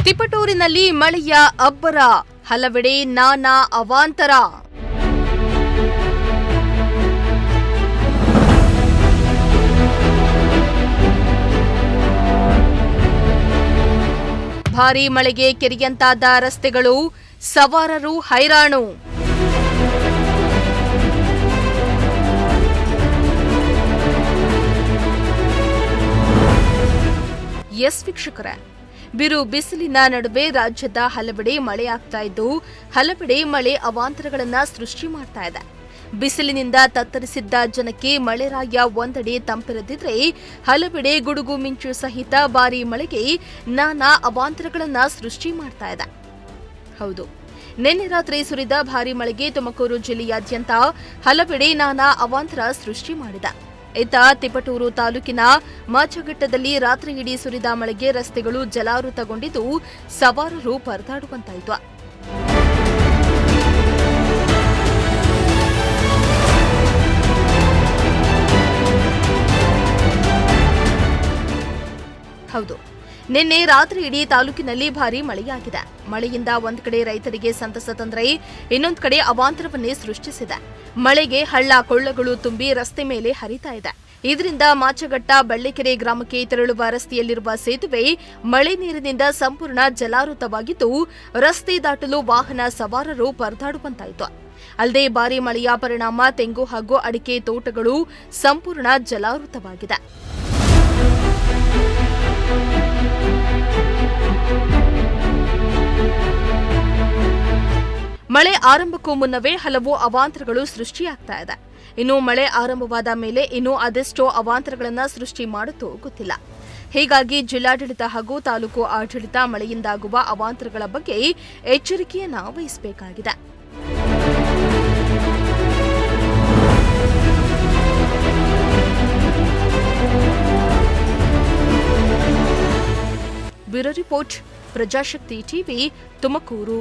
ತಿಪಟೂರಿನಲ್ಲಿ ಮಳೆಯ ಅಬ್ಬರ, ಹಲವೆಡೆ ನಾನಾ ಅವಾಂತರ. ಭಾರೀ ಮಳೆಗೆ ಕೆರೆಯಂತಾದ ರಸ್ತೆಗಳು, ಸವಾರರು ಹೈರಾಣು. ಎಸ್ ವೀಕ್ಷಕರೇ, ಬಿರು ಬಿಸಿಲಿನ ನಡುವೆ ರಾಜ್ಯದ ಹಲವೆಡೆ ಮಳೆಯಾಗ್ತಾ ಇದ್ದು, ಹಲವೆಡೆ ಮಳೆ ಅವಾಂತರಗಳನ್ನ ಸೃಷ್ಟಿ ಮಾಡ್ತಾ ಇದೆ. ಬಿಸಿಲಿನಿಂದ ತತ್ತರಿಸಿದ್ದ ಜನಕ್ಕೆ ಮಳೆರಾಯ ಒಂದೆಡೆ ತಂಪೆರೆದಿದ್ರೆ, ಹಲವೆಡೆ ಗುಡುಗು ಮಿಂಚು ಸಹಿತ ಭಾರೀ ಮಳೆಗೆ ನಾನಾ ಅವಾಂತರಗಳನ್ನ ಸೃಷ್ಟಿ ಮಾಡ್ತಾ ಇದೆ. ಹೌದು, ನಿನ್ನೆ ರಾತ್ರಿ ಸುರಿದ ಭಾರೀ ಮಳೆಗೆ ತುಮಕೂರು ಜಿಲ್ಲೆಯಾದ್ಯಂತ ಹಲವೆಡೆ ನಾನಾ ಅವಾಂತರ ಸೃಷ್ಟಿ ಮಾಡಿದೆ. ಇತ್ತ ತಿಪಟೂರು ತಾಲೂಕಿನ ಮಾಚಘಟ್ಟದಲ್ಲಿ ರಾತ್ರಿಯಿಡೀ ಸುರಿದ ಮಳೆಗೆ ರಸ್ತೆಗಳು ಜಲಾವೃತಗೊಂಡಿದ್ದು, ಸವಾರರು ಪರದಾಡುವಂತಾಯಿತು. ಹೌದು, ನಿನ್ನೆ ರಾತ್ರಿ ಇಡೀ ತಾಲೂಕಿನಲ್ಲಿ ಭಾರೀ ಮಳೆಯಾಗಿದೆ. ಮಳೆಯಿಂದ ಒಂದ್ ಕಡೆ ರೈತರಿಗೆ ಸಂತಸ ತಂದ್ರೆ, ಇನ್ನೊಂದು ಕಡೆ ಅವಾಂತರವನ್ನೇ ಸೃಷ್ಟಿಸಿದೆ. ಮಳೆಗೆ ಹಳ್ಳ ಕೊಳ್ಳಗಳು ತುಂಬಿ ರಸ್ತೆ ಮೇಲೆ ಹರಿತಾ ಇದೆ. ಇದರಿಂದ ಮಾಚಘಟ್ಟ ಬಳ್ಳಿಕೆರೆ ಗ್ರಾಮಕ್ಕೆ ತೆರಳುವ ರಸ್ತೆಯಲ್ಲಿರುವ ಸೇತುವೆ ಮಳೆ ನೀರಿನಿಂದ ಸಂಪೂರ್ಣ ಜಲಾವೃತವಾಗಿದ್ದು, ರಸ್ತೆ ದಾಟಲು ವಾಹನ ಸವಾರರು ಪರದಾಡುವಂತಾಯಿತು. ಅಲ್ಲದೆ ಭಾರೀ ಮಳೆಯ ಪರಿಣಾಮ ತೆಂಗು ಹಾಗೂ ಅಡಿಕೆ ತೋಟಗಳು ಸಂಪೂರ್ಣ ಜಲಾವೃತವಾಗಿದೆ. ಮಳೆ ಆರಂಭಕ್ಕೂ ಮುನ್ನವೇ ಹಲವು ಅವಾಂತರಗಳು ಸೃಷ್ಟಿಯಾಗ್ತಾ ಇದೆ. ಇನ್ನು ಮಳೆ ಆರಂಭವಾದ ಮೇಲೆ ಇನ್ನೂ ಅದೆಷ್ಟೋ ಅವಾಂತರಗಳನ್ನು ಸೃಷ್ಟಿ ಮಾಡುತ್ತೋ ಗೊತ್ತಿಲ್ಲ. ಹೀಗಾಗಿ ಜಿಲ್ಲಾಡಳಿತ ಹಾಗೂ ತಾಲೂಕು ಆಡಳಿತ ಮಳೆಯಿಂದಾಗುವ ಅವಾಂತರಗಳ ಬಗ್ಗೆ ಎಚ್ಚರಿಕೆಯನ್ನ ವಹಿಸಬೇಕಾಗಿದೆ. Bureau report, Prajashakti TV, Tumakuru.